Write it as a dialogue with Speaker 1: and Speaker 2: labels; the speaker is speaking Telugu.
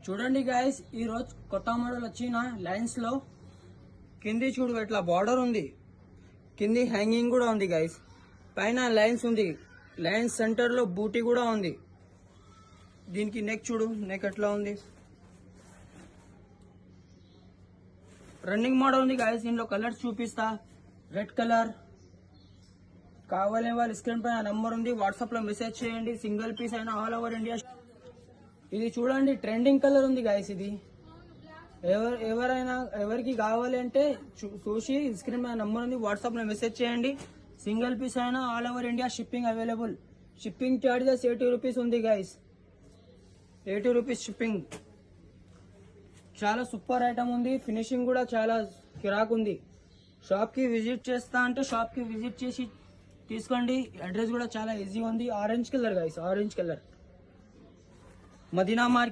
Speaker 1: చూడండి గైస్, ఈ రోజు కొత్త మోడల్ వచ్చిన లైన్స్ లో కింది చూడు ఇట్లా బార్డర్ ఉంది, కింది హ్యాంగింగ్ కూడా ఉంది గైస్, పైన లైన్స్ ఉంది, లైన్స్ సెంటర్ లో బూటీ కూడా ఉంది. దీనికి నెక్ చూడు, నెక్ ఎట్లా ఉంది, రన్నింగ్ మోడల్ ఉంది గైస్. దీనిలో కలర్స్ చూపిస్తా. రెడ్ కలర్ కావాలనే వాళ్ళు స్క్రీన్ పైన నంబర్ ఉంది, వాట్సాప్ లో మెసేజ్ చేయండి. సింగిల్ పీస్ అయినా ఆల్ ఓవర్ ఇండియా. ఇది చూడండి ట్రెండింగ్ కలర్ ఉంది గైస్. ఇది ఎవరికి కావాలి అంటే చూసి స్క్రీన్ పైన నంబర్ ఉంది, వాట్సాప్ లో మెసేజ్ చేయండి. సింగిల్ పీస్ అయినా all over India shipping available. Shipping charges 80 rupees ఉంది గైస్, 80 రూపీస్ షిప్పింగ్. చాలా సూపర్ ఐటమ్ ఉంది, ఫినిషింగ్ కూడా చాలా కిరాక్ ఉంది. షాప్ కి విజిట్ చేస్తా అంటే షాప్ కి విజిట్ చేసి తీసుకోండి. అడ్రస్ కూడా చాలా ఈజీగా ఉంది. Orange colour guys, orange colour, Madina market.